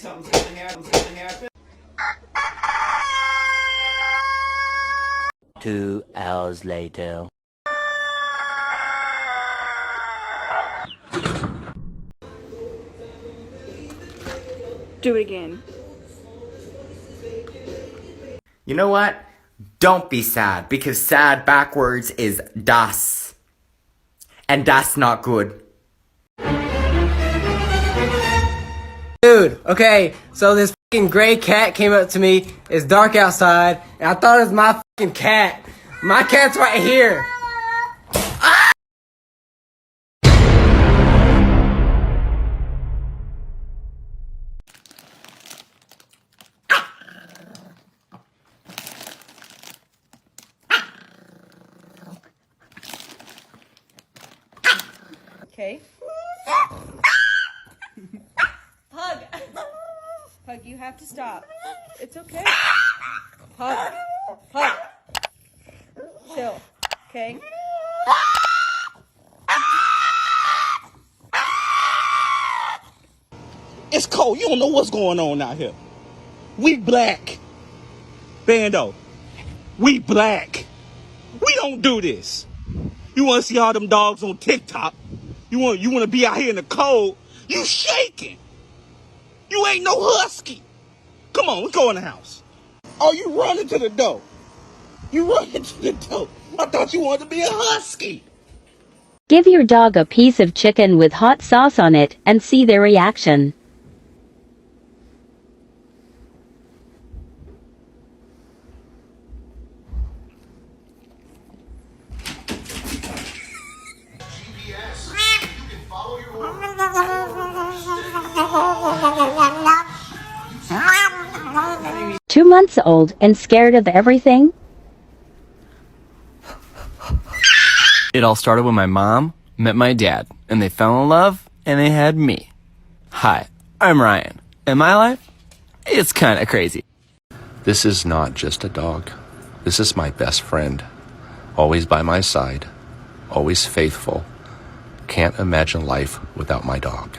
something's in there. 2 hours later. Do it again. You know what? Don't be sad, because sad backwards is das. And that's not good. Dude, okay, so this fucking gray cat came up to me. It's dark outside, and I thought it was my fucking cat. My cat's right here. Okay. Pug. Pug, you have to stop. It's okay. Pug. Pug. Chill. Okay? It's cold. You don't know what's going on out here. We black. Bando. We black. We don't do this. You want to see all them dogs on TikTok? You want to be out here in the cold? You shaking. You ain't no husky. Come on, let's go in the house. Oh, you running to the door. You running to the door. I thought you wanted to be a husky. Give your dog a piece of chicken with hot sauce on it and see their reaction. Two months old and scared of everything? It all started when my mom met my dad, and they fell in love, and they had me. Hi, I'm Ryan, and my life, it's kinda crazy. This is not just a dog. This is my best friend. Always by my side. Always faithful. Can't imagine life without my dog.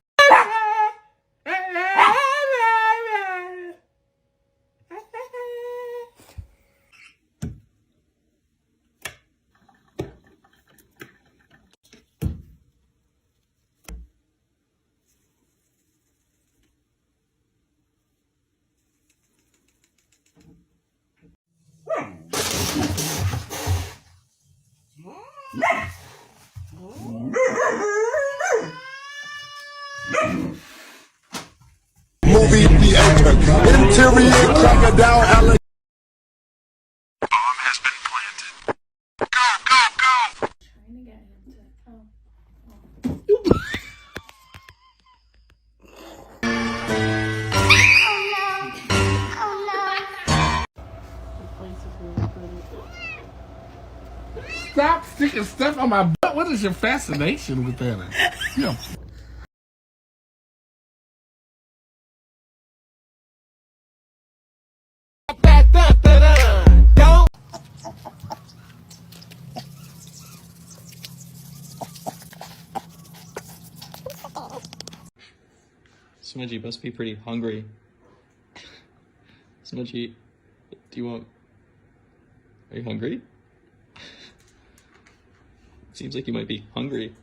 'Stop sticking stuff on my butt. What is your fascination with that? Yeah. Smudgy, you must be pretty hungry. Smudgy, are you hungry? Seems like you might be hungry.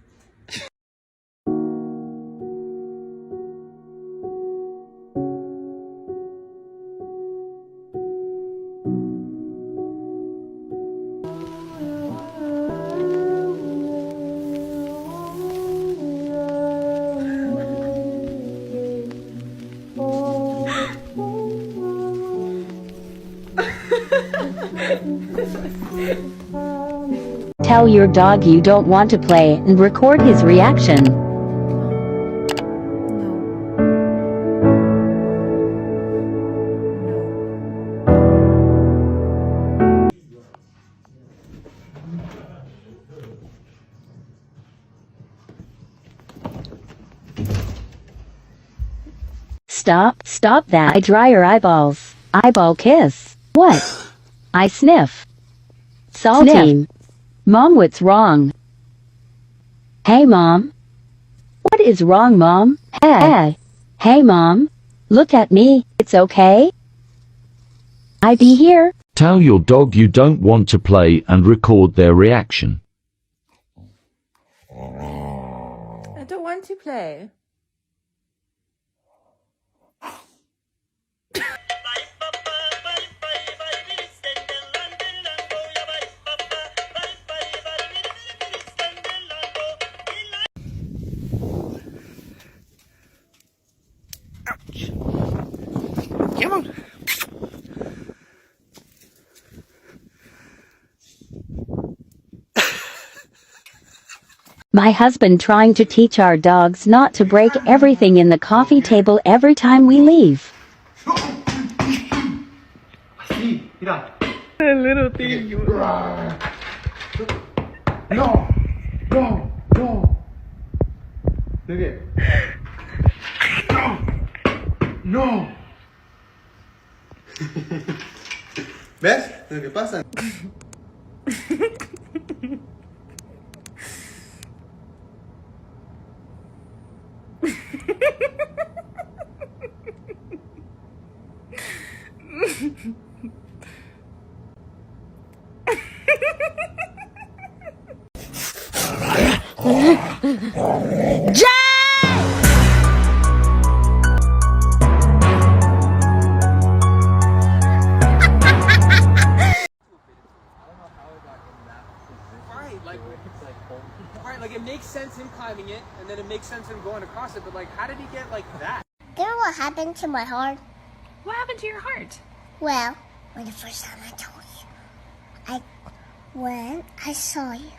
Tell your dog you don't want to play and record his reaction. Stop that. I dry your eyeballs. Eyeball kiss. What? I sniff. Salty. Sniff. Mom, what's wrong? Hey, Mom. What is wrong, Mom? Hey. Hey, Mom. Look at me, it's okay? I be here. Tell your dog you don't want to play and record their reaction. I don't want to play. Come on. My husband trying to teach our dogs not to break everything in the coffee table every time we leave. A little thing. No. No. No. Look at. No. ¿Ves? Lo que pasa. Alright, like it makes sense him climbing it, and then it makes sense him going across it, but like, how did he get like that? You know what happened to my heart? What happened to your heart? Well, when the first time I told you, when I saw you,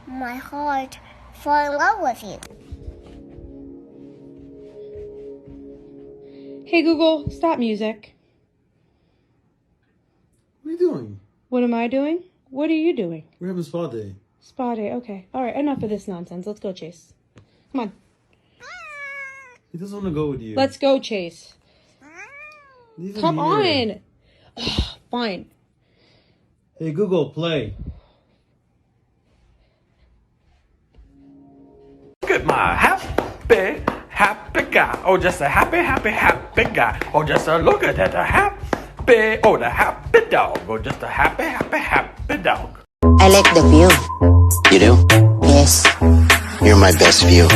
my heart fell in love with you. Hey Google, stop music. What are you doing? What am I doing? What are you doing? We're having spa day. Spa day, okay. Alright, enough of this nonsense. Let's go, Chase. Come on. He doesn't want to go with you. Let's go, Chase. He's a Come leader. on. Fine. Hey Google, play. Look at my happy guy. Oh, just a happy guy. Oh, just a look at that, the happy dog. Oh, just a happy dog. I like the view. You do? Yes. You're my best view.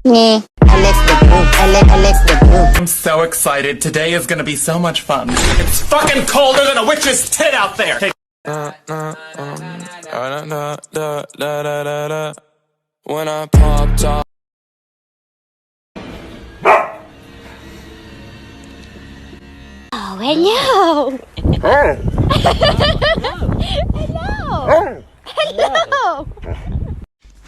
Yeah. I like the view. I like the view. I'm so excited. Today is gonna be so much fun. It's fucking colder than a witch's tit out there. When I popped off. Oh, hello. Hello. Hello.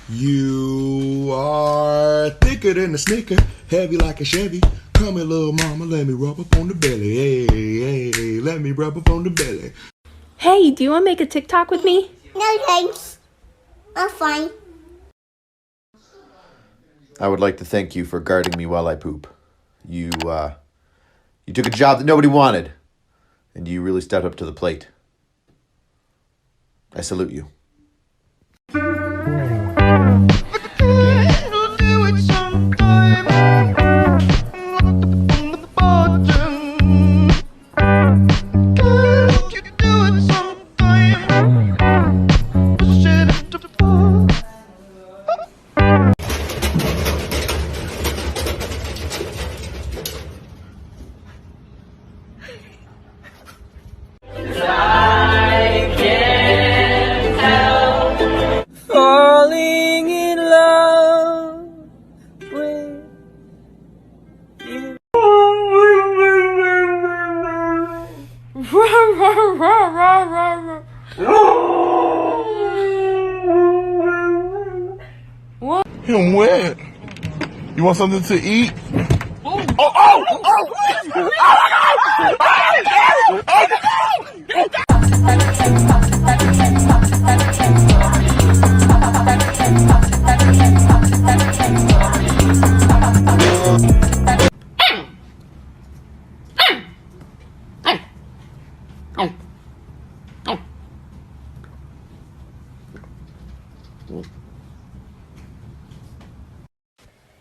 You are thicker than a sneaker, heavy like a Chevy. Come here, little mama, let me rub up on the belly. Hey, hey, let me rub up on the belly. Hey, do you want to make a TikTok with me? No, thanks. I'm fine. I would like to thank you for guarding me while I poop. You took a job that nobody wanted, and you really stepped up to the plate. I salute you. Falling in love with you. Him wet. You want something to eat?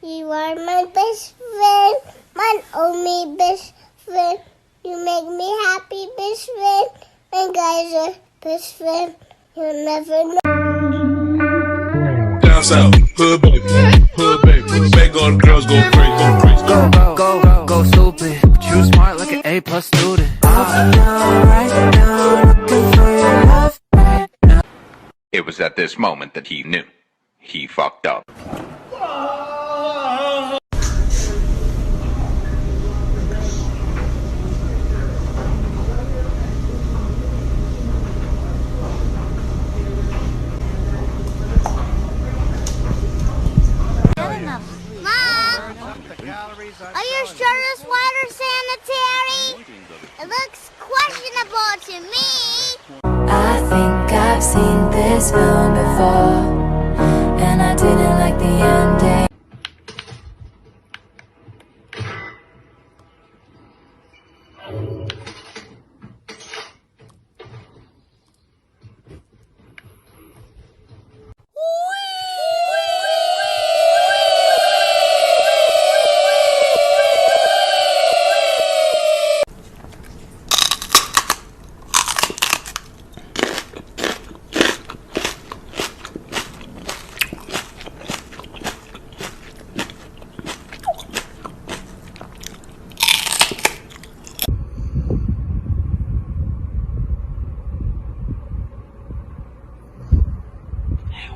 You are my best friend, my only best friend. You make me happy, best friend. And guys are best friend. You'll never know. Down south, hood baby, make all the girls go crazy, Go stupid. But you smart like an A+ student. It was at this moment that he knew. He fucked up. Are you sure this water's sanitary? It looks questionable to me. I think I've seen this film before, and I didn't like the ending.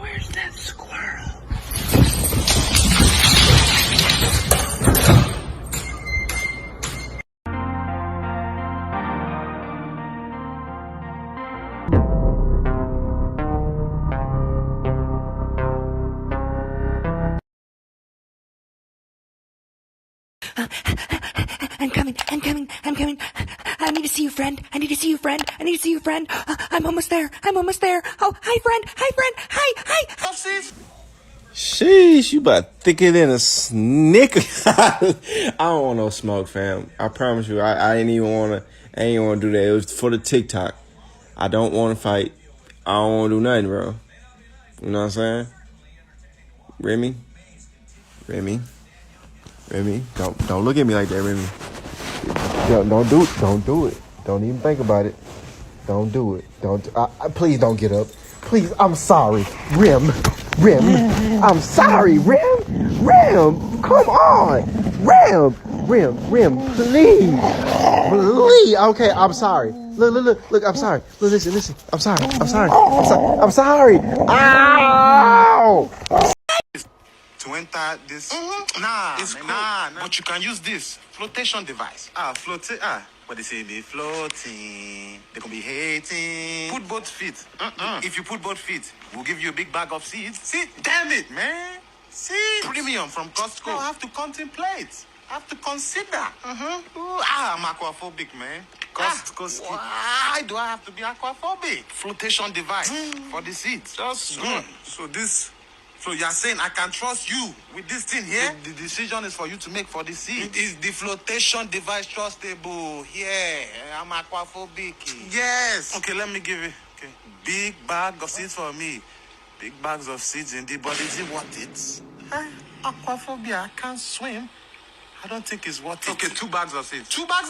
Where's that squirrel? I'm coming. I need to see you, friend. I need to see you, friend. I'm almost there. Oh, hi, friend. Hi. Sheesh, you about thicker than a snicker. I don't want no smoke, fam. I promise you, I ain't even wanna do that. It was for the TikTok. I don't wanna fight. I don't wanna do nothing, bro. You know what I'm saying? Remy, don't look at me like that, Remy. Don't do it. Don't even think about it. Don't do it. Please don't get up. Please, I'm sorry. Rim. I'm sorry, Rim. Come on. Rim, please. Okay, I'm sorry. Look, I'm sorry. Look, listen. I'm sorry. Ow! To enter this, but you can use this flotation device. What they say, they floating, they can be hating. Put both feet. If you put both feet, we'll give you a big bag of seeds. See, damn it, man. See, premium from Costco. I have to contemplate. I have to consider. I'm aquaphobic, man. Costco. Why do I have to be aquaphobic? Flotation device for the seeds. Just good. So you're saying I can trust you with this thing here? The decision is for you to make for the seed. Is the flotation device trustable? Yeah, I'm aquaphobic. Yes. Okay, let me give you big bag of seeds for me. Big bags of seeds indeed, but is it worth it? Aquaphobia, I can't swim. I don't think it's worth it. Okay, 2 bags of seeds. 2 bags of